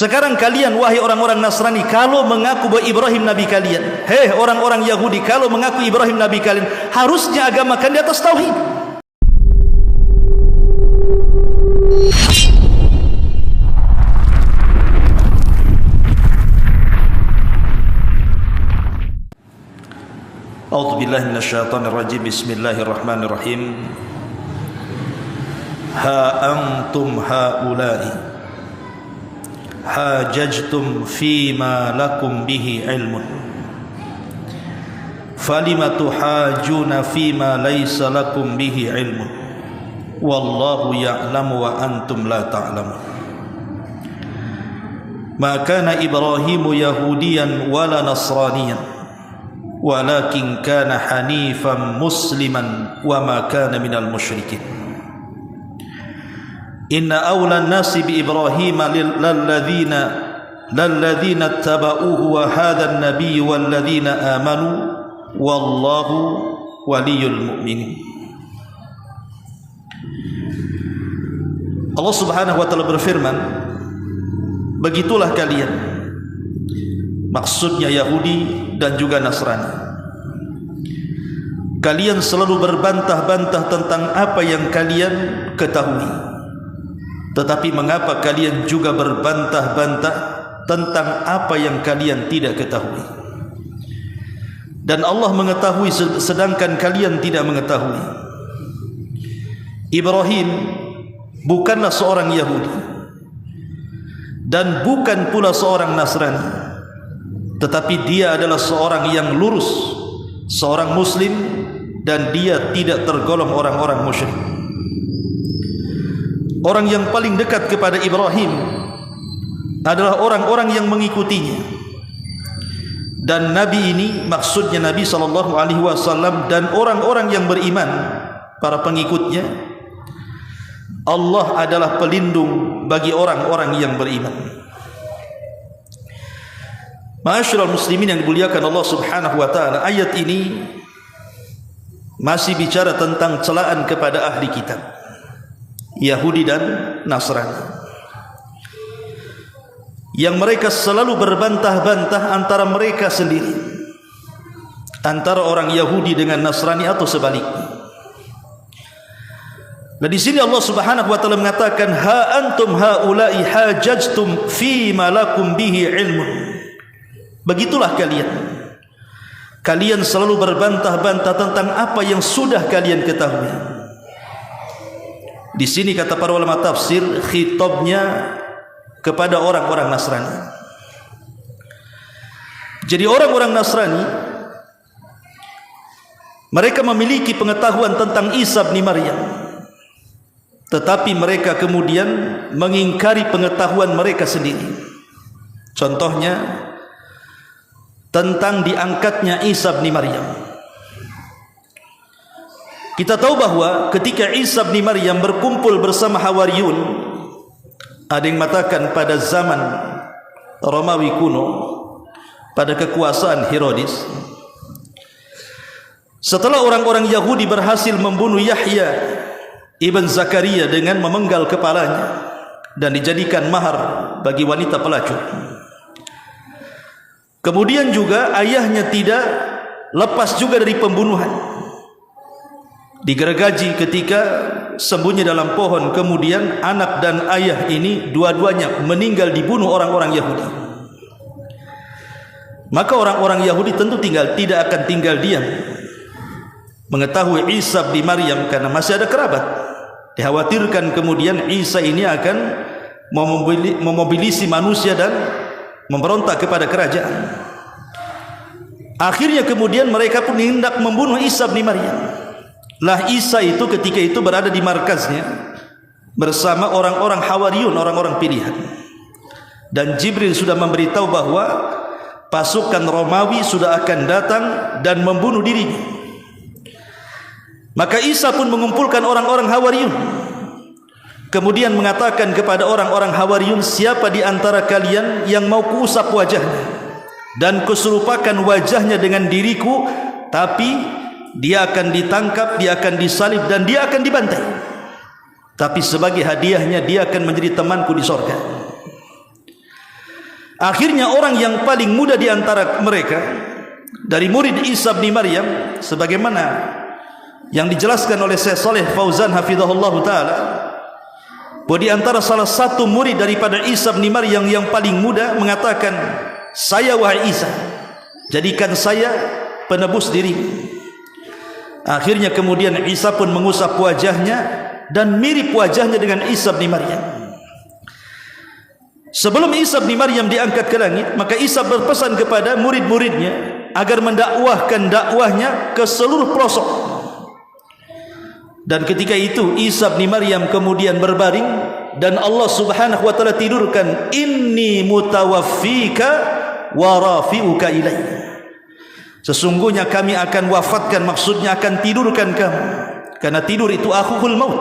Sekarang kalian wahai orang-orang Nasrani, kalau mengaku bahwa Ibrahim nabi kalian, hei orang-orang Yahudi, kalau mengaku Ibrahim nabi kalian, harusnya agama kalian di atas tauhid. A'udzubillahi minasyaitonirrajim. Bismillahirrahmanirrahim. Ha antum haula'i hajajtum fima lakum bihi ilmun falima tuhajuna fima laysa lakum bihi ilmun wallahu ya'lamu wa antum la ta'lamun. Ma kana Ibrahimu yahudiyan wala nasraniyan walakin kana hanifan musliman wa ma kana minal musyrikin. Inna awla an-nasi bi Ibrahim lalladzina ittaba'uhu wa hadha an-nabiy walladzina amanu wallahu waliyul mu'minin. Allah Subhanahu wa taala berfirman, begitulah kalian, maksudnya Yahudi dan juga Nasrani, kalian selalu berbantah-bantah tentang apa yang kalian ketahui. Tetapi mengapa kalian juga berbantah-bantah tentang apa yang kalian tidak ketahui? Dan Allah mengetahui sedangkan kalian tidak mengetahui. Ibrahim bukanlah seorang Yahudi dan bukan pula seorang Nasrani, tetapi dia adalah seorang yang lurus, seorang Muslim, dan dia tidak tergolong orang-orang musyrik. Orang yang paling dekat kepada Ibrahim adalah orang-orang yang mengikutinya. Dan Nabi ini maksudnya Nabi SAW dan orang-orang yang beriman, para pengikutnya. Allah adalah pelindung bagi orang-orang yang beriman. Ma'asyiral muslimin yang dimuliakan Allah Subhanahu wa taala, ayat ini masih bicara tentang celaan kepada ahli kitab, Yahudi dan Nasrani, yang mereka selalu berbantah-bantah antara mereka sendiri, antara orang Yahudi dengan Nasrani atau sebaliknya. Dan di sini Allah Subhanahu wa taala mengatakan, ha antum haula'i hajajtum fi ma lakum bihi ilmun. Begitulah kalian selalu berbantah-bantah tentang apa yang sudah kalian ketahui. Di sini kata para ulama tafsir, khitabnya kepada orang-orang Nasrani. Jadi orang-orang Nasrani, mereka memiliki pengetahuan tentang Isa bin Maryam, tetapi mereka kemudian mengingkari pengetahuan mereka sendiri. Contohnya tentang diangkatnya Isa bin Maryam. Kita tahu bahwa ketika Isa bin Maryam berkumpul bersama Hawariyun, ada yang mengatakan pada zaman Romawi kuno, pada kekuasaan Herodes, setelah orang-orang Yahudi berhasil membunuh Yahya ibn Zakaria dengan memenggal kepalanya dan dijadikan mahar bagi wanita pelacur. Kemudian juga ayahnya tidak lepas juga dari pembunuhan, digergaji ketika sembunyi dalam pohon. Kemudian anak dan ayah ini dua-duanya meninggal dibunuh orang-orang Yahudi. Maka orang-orang Yahudi tentu tidak akan tinggal diam mengetahui Isa bin Maryam, karena masih ada kerabat. Dikhawatirkan kemudian Isa ini akan memobilisi manusia dan memberontak kepada kerajaan. Akhirnya kemudian mereka pun hendak membunuh Isa bin Maryam. Lah Isa itu ketika itu berada di markaznya bersama orang-orang Hawariyun, orang-orang pilihan. Dan Jibril sudah memberitahu bahwa pasukan Romawi sudah akan datang dan membunuh dirinya. Maka Isa pun mengumpulkan orang-orang Hawariyun, kemudian mengatakan kepada orang-orang Hawariyun, siapa di antara kalian yang mau kuusap wajahnya dan kuserupakan wajahnya dengan diriku, tapi dia akan ditangkap, dia akan disalib, dan dia akan dibantai. Tapi sebagai hadiahnya dia akan menjadi temanku di sorga. Akhirnya orang yang paling muda di antara mereka dari murid Isa bin Maryam, sebagaimana yang dijelaskan oleh Syekh Shalih Fauzan hafizahullah taala, bahwa di antara salah satu murid daripada Isa bin Maryam yang paling muda mengatakan, "Saya wahai Isa, jadikan saya penebus dirimu." Akhirnya kemudian Isa pun mengusap wajahnya dan mirip wajahnya dengan Isa bin Maryam. Sebelum Isa bin Maryam diangkat ke langit, maka Isa berpesan kepada murid-muridnya agar mendakwahkan dakwahnya ke seluruh pelosok. Dan ketika itu Isa bin Maryam kemudian berbaring dan Allah Subhanahu wa taala tidurkan, "Inni mutawaffika wa rafi'uka ilayya." Sesungguhnya kami akan wafatkan, maksudnya akan tidurkan kamu. Karena tidur itu akhul maut,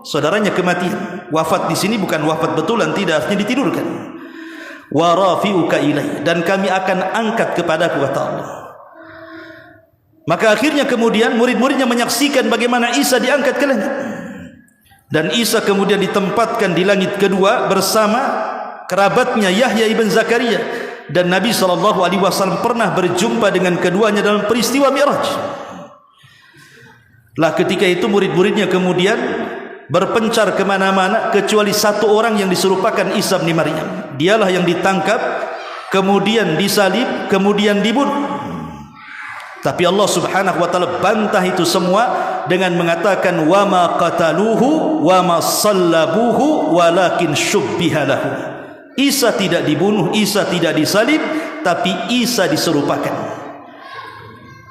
saudaranya kematian. Wafat di sini bukan wafat betulan, tidak, artinya ditidurkan. Wa rafi'uka ilayya, dan kami akan angkat kepadaku, kata Allah. Maka akhirnya kemudian murid-muridnya menyaksikan bagaimana Isa diangkat ke langit. Dan Isa kemudian ditempatkan di langit kedua bersama kerabatnya Yahya ibn Zakaria. Dan Nabi SAW pernah berjumpa dengan keduanya dalam peristiwa Mi'raj. Lah ketika itu murid-muridnya kemudian berpencar kemana-mana kecuali satu orang yang diserupakan Isa bin Maryam. Dialah yang ditangkap, kemudian disalib, kemudian dibunuh. Tapi Allah Subhanahu wa taala bantah itu semua dengan mengatakan, "Wa ma qataluhu wa ma sallabuhu walakin syubbiha lahu." Isa tidak dibunuh, Isa tidak disalib, tapi Isa diserupakan.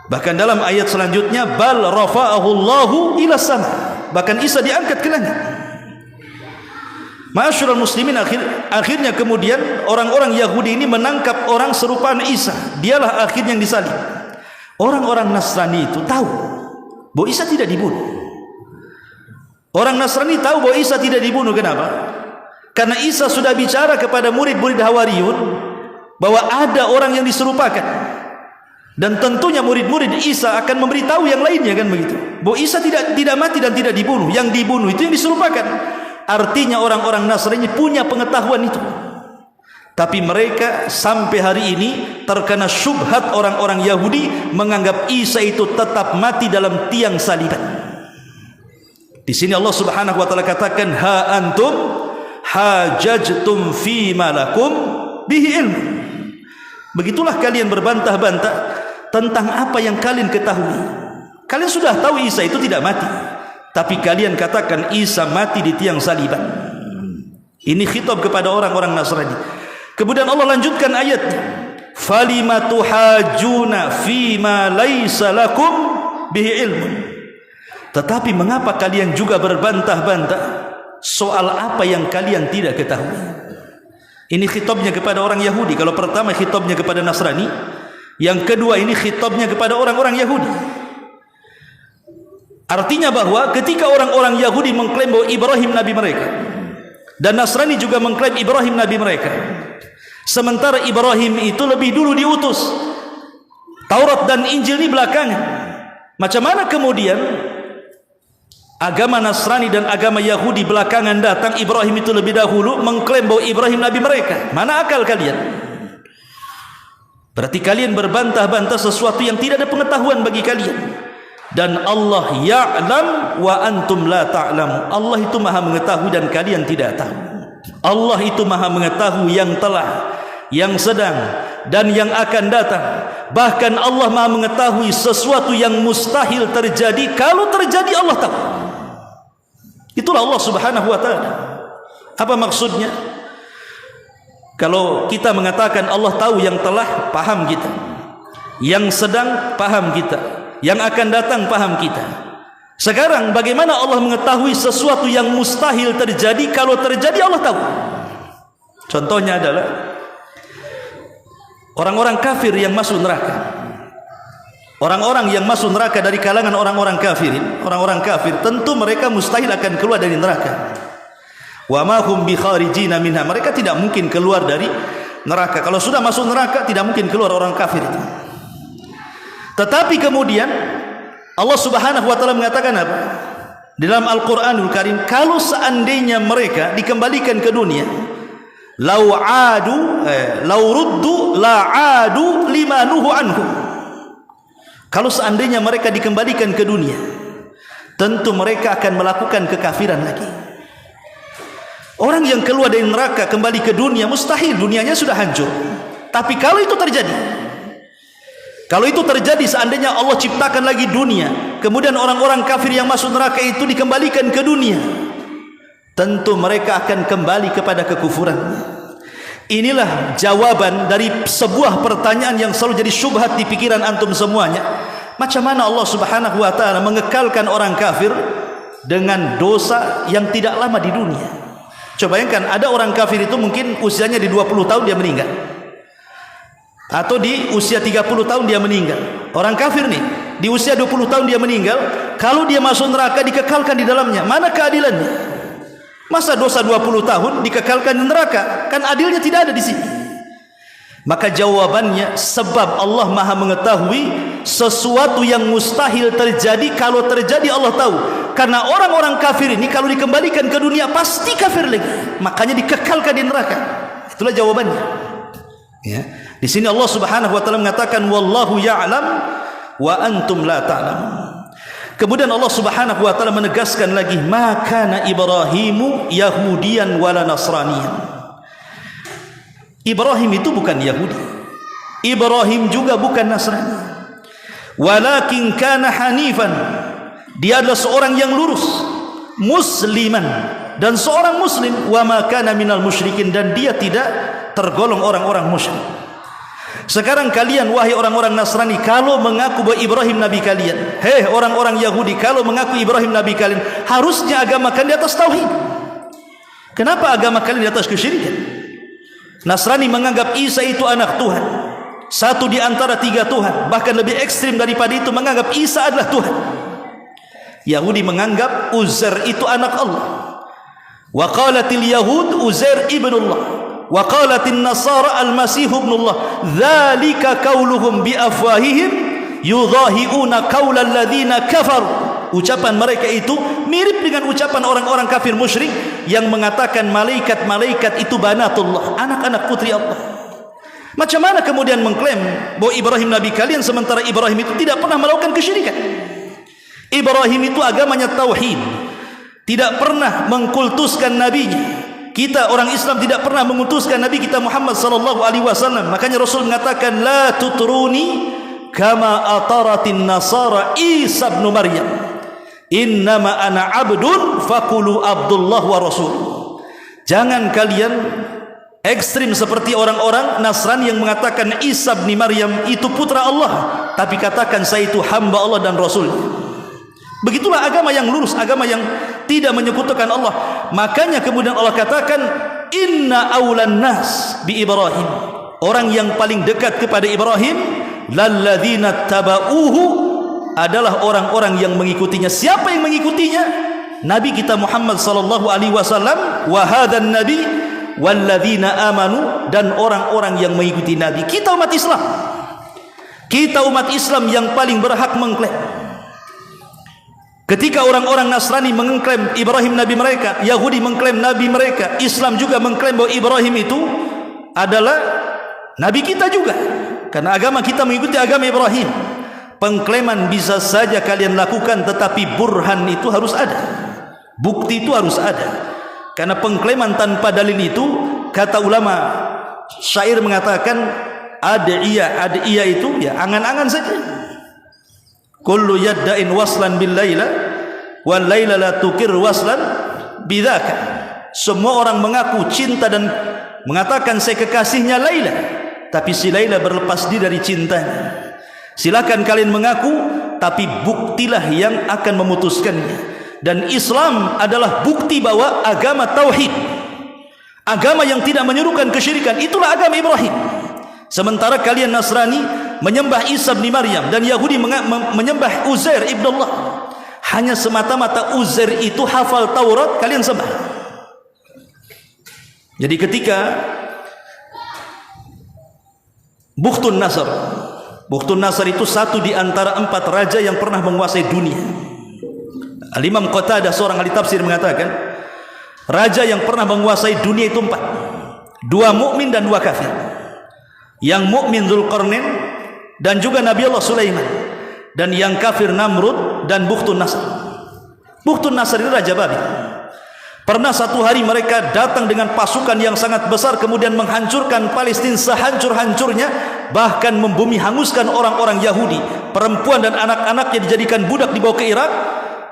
Bahkan dalam ayat selanjutnya, bal rafa'ahu Allahu ila sama. Bahkan Isa diangkat ke langit. Ma'asyiral muslimin, akhirnya kemudian orang-orang Yahudi ini menangkap orang serupaan Isa. Dialah akhirnya yang disalib. Orang-orang Nasrani itu tahu bahwa Isa tidak dibunuh. Orang Nasrani tahu bahwa Isa tidak dibunuh. Kenapa? Karena Isa sudah bicara kepada murid-murid Hawariyun bahwa ada orang yang diserupakan. Dan tentunya murid-murid Isa akan memberitahu yang lainnya, kan begitu, bahwa Isa tidak mati dan tidak dibunuh. Yang dibunuh itu yang diserupakan. Artinya orang-orang Nasrani punya pengetahuan itu. Tapi mereka sampai hari ini terkena syubhat orang-orang Yahudi menganggap Isa itu tetap mati dalam tiang saliban. Di sini Allah Subhanahu wa taala katakan, "Ha antum hajajtum fi malakum bihi ilmu." Begitulah kalian berbantah-bantah tentang apa yang kalian ketahui. Kalian sudah tahu Isa itu tidak mati, tapi kalian katakan Isa mati di tiang saliban. Ini khitab kepada orang-orang Nasrani. Kemudian Allah lanjutkan ayatnya, "Falima tuhajuna fima laisa lakum bihi ilmun." Tetapi mengapa kalian juga berbantah-bantah soal apa yang kalian tidak ketahui? Ini khitabnya kepada orang Yahudi. Kalau pertama khitabnya kepada Nasrani, yang kedua ini khitabnya kepada orang-orang Yahudi. Artinya bahwa ketika orang-orang Yahudi mengklaim bahwa Ibrahim nabi mereka, dan Nasrani juga mengklaim Ibrahim nabi mereka, sementara Ibrahim itu lebih dulu diutus, Taurat dan Injil ini belakangan, macam mana kemudian agama Nasrani dan agama Yahudi belakangan datang, Ibrahim itu lebih dahulu, mengklaim bahwa Ibrahim nabi mereka? Mana akal kalian? Berarti kalian berbantah-bantah sesuatu yang tidak ada pengetahuan bagi kalian. Dan Allah ya'lam wa antum la ta'lamu. Allah itu maha mengetahui dan kalian tidak tahu. Allah itu maha mengetahui yang telah, yang sedang, dan yang akan datang. Bahkan Allah maha mengetahui sesuatu yang mustahil terjadi. Kalau terjadi Allah tahu. Itulah Allah Subhanahu wa ta'ala. Apa maksudnya? Kalau kita mengatakan Allah tahu yang telah, paham kita. Yang sedang, paham kita. Yang akan datang, paham kita. Sekarang bagaimana Allah mengetahui sesuatu yang mustahil terjadi? Kalau terjadi Allah tahu. Contohnya adalah orang-orang kafir yang masuk neraka. Orang-orang yang masuk neraka dari kalangan orang-orang kafirin, orang-orang kafir, tentu mereka mustahil akan keluar dari neraka. Wa ma hum bi kharijina minha. Mereka tidak mungkin keluar dari neraka. Kalau sudah masuk neraka tidak mungkin keluar orang kafir itu. Tetapi kemudian Allah Subhanahu wa taala mengatakan apa? Di dalam Al-Qur'anul Karim, kalau seandainya mereka dikembalikan ke dunia, lau ruddu la'adu lima nuhu anhu. Kalau seandainya mereka dikembalikan ke dunia, tentu mereka akan melakukan kekafiran lagi. Orang yang keluar dari neraka kembali ke dunia, mustahil, dunianya sudah hancur. Tapi kalau itu terjadi, seandainya Allah ciptakan lagi dunia, kemudian orang-orang kafir yang masuk neraka itu dikembalikan ke dunia, tentu mereka akan kembali kepada kekufuran. Inilah jawaban dari sebuah pertanyaan yang selalu jadi syubhat di pikiran antum semuanya. Macam mana Allah Subhanahu wa taala mengekalkan orang kafir dengan dosa yang tidak lama di dunia? Coba bayangkan, ada orang kafir itu mungkin usianya di 20 tahun dia meninggal, atau di usia 30 tahun dia meninggal. Orang kafir nih, di usia 20 tahun dia meninggal, kalau dia masuk neraka dikekalkan di dalamnya, mana keadilannya? Masa dosa 20 tahun dikekalkan di neraka? Kan adilnya tidak ada di sini. Maka jawabannya, sebab Allah Maha mengetahui sesuatu yang mustahil terjadi. Kalau terjadi Allah tahu. Karena orang-orang kafir ini kalau dikembalikan ke dunia pasti kafir lagi, makanya dikekalkan di neraka. Itulah jawabannya. Ya. Di sini Allah Subhanahu wa taala mengatakan wallahu ya'lam wa antum la ta'lamun. Kemudian Allah Subhanahu wa taala menegaskan lagi, ma kana Ibrahimu yahudiyan wala nasraniyan. Ibrahim itu bukan Yahudi, Ibrahim juga bukan Nasrani. Walakin kana hanifan, dia adalah seorang yang lurus, musliman, dan seorang muslim. Wa ma kana minal musyrikin, dan dia tidak tergolong orang-orang musyrik. Sekarang kalian wahai orang-orang Nasrani, kalau mengaku bahwa Ibrahim nabi kalian, hei orang-orang Yahudi, kalau mengaku Ibrahim nabi kalian, harusnya agama kalian di atas tauhid. Kenapa agama kalian di atas kesyirikan? Nasrani menganggap Isa itu anak Tuhan, satu di antara 3 Tuhan, bahkan lebih ekstrim daripada itu, menganggap Isa adalah Tuhan. Yahudi menganggap Uzair itu anak Allah. Wa qalatil yahud Uzair ibnullah, wa qalatin nasara al-masih ibnullah, dzalika qauluhum bi afwahihim yudhahiuna qaulal ladzina kafaru. Ucapan mereka itu mirip dengan ucapan orang-orang kafir musyrik yang mengatakan malaikat-malaikat itu banatullah, anak-anak putri Allah. Macam mana kemudian mengklaim bahwa Ibrahim nabi kalian, sementara Ibrahim itu tidak pernah melakukan kesyirikan? Ibrahim itu agamanya tauhid, tidak pernah mengkultuskan nabinya. Kita orang Islam tidak pernah mengutuskan Nabi kita Muhammad sallallahu alaihi wasallam. Makanya Rasul mengatakan la tutruni kama ataratin nasara Isa ibn Maryam, innama ana abdun faqulu Abdullah wa rasul. Jangan kalian ekstrim seperti orang-orang Nasrani yang mengatakan Isa bin Maryam itu putra Allah, tapi katakan saya itu hamba Allah dan Rasul. Begitulah agama yang lurus, agama yang tidak menyekutukan Allah. Makanya kemudian Allah katakan inna aulan nas bi Ibrahim, orang yang paling dekat kepada Ibrahim, lalladzina tabauhu, adalah orang-orang yang mengikutinya. Siapa yang mengikutinya? Nabi kita Muhammad sallallahu alaihi wasallam, wa hadan nabi walladzina amanu, dan orang-orang yang mengikuti Nabi. Kita umat Islam, kita umat Islam yang paling berhak mengklaim. Ketika orang-orang Nasrani mengklaim Ibrahim nabi mereka, Yahudi mengklaim nabi mereka, Islam juga mengklaim bahwa Ibrahim itu adalah nabi kita juga, karena agama kita mengikuti agama Ibrahim. Pengklaiman bisa saja kalian lakukan, tetapi burhan itu harus ada, bukti itu harus ada. Karena pengklaiman tanpa dalil itu, kata ulama syair mengatakan ad'iyah itu ya angan-angan saja. Kullu yadda'in waslan bil laila wal laila la tukir waslan bidzaka. Semua orang mengaku cinta dan mengatakan saya kekasihnya Laila, tapi si Laila berlepas diri dari cintanya. Silakan kalian mengaku, tapi buktilah yang akan memutuskannya. Dan Islam adalah bukti bahwa agama tauhid, agama yang tidak menyerukan kesyirikan, itulah agama Ibrahim. Sementara kalian Nasrani menyembah Isa bin Maryam dan Yahudi menyembah Uzair ibn Allah. Hanya semata-mata Uzair itu hafal Taurat, kalian sembah. Jadi ketika Bukhtun Nasr itu satu di antara 4 raja yang pernah menguasai dunia. Al-Imam Qatadah, seorang ahli tafsir, mengatakan raja yang pernah menguasai dunia itu 4. Dua mukmin dan dua kafir. Yang mukmin Dzulqarnain dan juga Nabi Allah Sulaiman, dan yang kafir Namrud dan Bukhtun Nasr. Bukhtun Nasr ini Raja Babil. Pernah satu hari mereka datang dengan pasukan yang sangat besar, kemudian menghancurkan Palestina sehancur-hancurnya, bahkan membumi hanguskan orang-orang Yahudi. Perempuan dan anak-anaknya dijadikan budak dibawa ke Irak,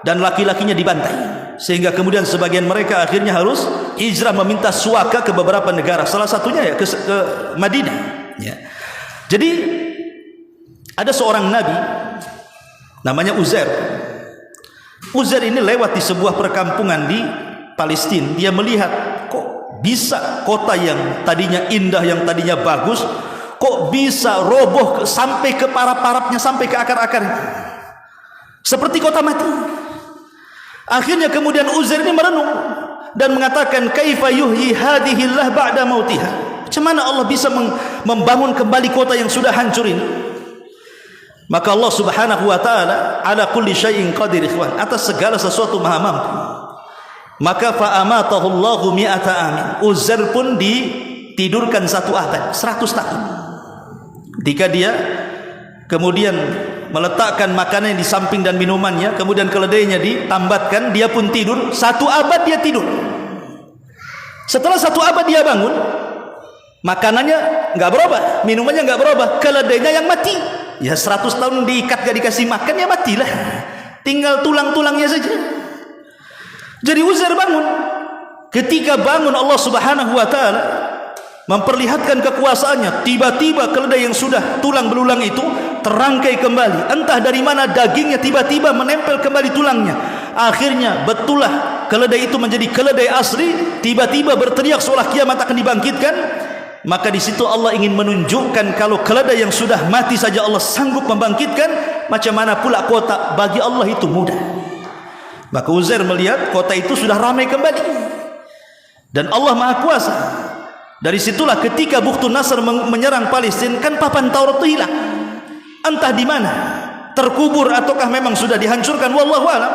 dan laki-lakinya dibantai. Sehingga kemudian sebagian mereka akhirnya harus hijrah meminta suaka ke beberapa negara. Salah satunya ya ke Madinah. Ya. Jadi ada seorang nabi namanya Uzair. Uzair ini lewat di sebuah perkampungan di Palestina. Dia melihat kok bisa kota yang tadinya indah, yang tadinya bagus, kok bisa roboh sampai ke parap-parapnya, sampai ke akar-akarnya, seperti kota mati. Akhirnya kemudian Uzair ini merenung dan mengatakan, kaifa yuhyi hadhillah ba'da mautiha. Macam mana Allah bisa membangun kembali kota yang sudah hancur ini? Maka Allah Subhanahu wa taala ala kulli syai'in qadir, ikhwan, atas segala sesuatu maha mampu. Maka fa amatahu Allahu mi'ata amin. Uzair pun ditidurkan 1 abad, 100 tahun. Ketika dia kemudian meletakkan makanan di samping dan minumannya, kemudian keledainya ditambatkan, dia pun tidur 1 abad. Dia tidur. Setelah 1 abad dia bangun, makanannya enggak berubah, minumannya enggak berubah, keledainya yang mati. Ya 100 tahun diikat gak dikasih makan, ya matilah, tinggal tulang-tulangnya saja. Jadi Uzair bangun. Ketika bangun, Allah Subhanahu wa taala memperlihatkan kekuasaannya. Tiba-tiba keledai yang sudah tulang belulang itu terangkai kembali. Entah dari mana dagingnya tiba-tiba menempel kembali tulangnya. Akhirnya betullah keledai itu menjadi keledai asli. Tiba-tiba berteriak seolah kiamat akan dibangkitkan. Maka di situ Allah ingin menunjukkan kalau keledai yang sudah mati saja Allah sanggup membangkitkan, macam mana pula kota bagi Allah itu mudah. Maka Uzair melihat kota itu sudah ramai kembali, dan Allah Maha Kuasa. Dari situlah ketika Bukhtun Nasr menyerang Palestina, kan papan Taurat itu hilang, entah di mana, terkubur ataukah memang sudah dihancurkan, wallahu a'lam.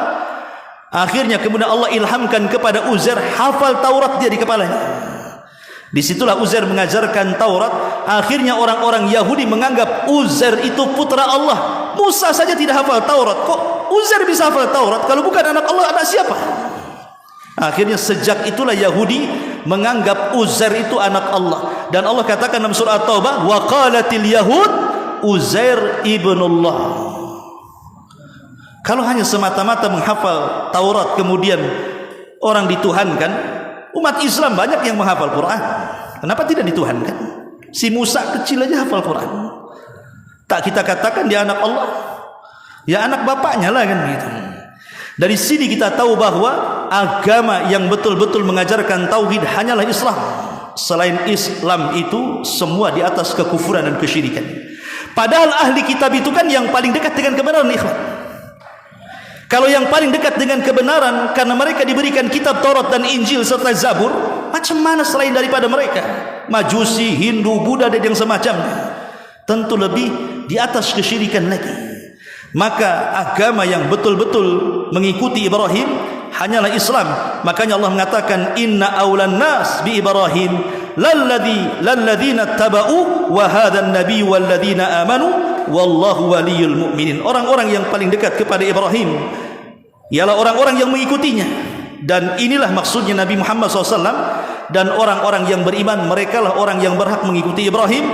Akhirnya kemudian Allah ilhamkan kepada Uzair, hafal Taurat dia di kepalanya. Disitulah Uzair mengajarkan Taurat. Akhirnya orang-orang Yahudi menganggap Uzair itu putra Allah. Musa saja tidak hafal Taurat, kok Uzair bisa hafal Taurat? Kalau bukan anak Allah, anak siapa? Akhirnya sejak itulah Yahudi menganggap Uzair itu anak Allah. Dan Allah katakan dalam surah At-Taubah, wa qalatil yahud Uzair ibnullah. Kalau hanya semata-mata menghafal Taurat kemudian orang dituhankan, umat Islam banyak yang menghafal Quran. Kenapa tidak dituhankan? Si Musa kecil aja hafal Quran. Tak kita katakan dia anak Allah? Ya anak bapaknya lah kan gitu. Dari sini kita tahu bahwa agama yang betul-betul mengajarkan tauhid hanyalah Islam. Selain Islam itu semua di atas kekufuran dan kesyirikan. Padahal ahli kitab itu kan yang paling dekat dengan kebenaran, ikhwan. Kalau yang paling dekat dengan kebenaran karena mereka diberikan kitab Taurat dan Injil serta Zabur, macam mana selain daripada mereka? Majusi, Hindu, Buddha dan yang semacamnya, tentu lebih di atas kesyirikan lagi. Maka agama yang betul-betul mengikuti Ibrahim hanyalah Islam. Makanya Allah mengatakan, inna awlan nas bi Ibrahim lalladzina taba'u wa hadzan nabiy walladzina amanu wallahu waliyul mu'minin. Orang-orang yang paling dekat kepada Ibrahim ialah orang-orang yang mengikutinya, dan inilah maksudnya Nabi Muhammad SAW. Dan orang-orang yang beriman, mereka lah orang yang berhak mengikuti Ibrahim,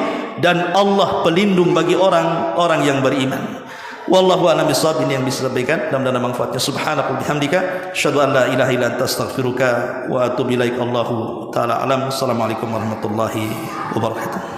dan Allah pelindung bagi orang-orang yang beriman. Wallahu a'lam bishawab. Ini yang bisa sampaikan, mudah-mudahan manfaatnya. Subhanaka bihamdika asyhadu an la ilaha illa anta astaghfiruka wa atubu ilaik. Allahu taala alam. Assalamualaikum warahmatullahi wabarakatuh.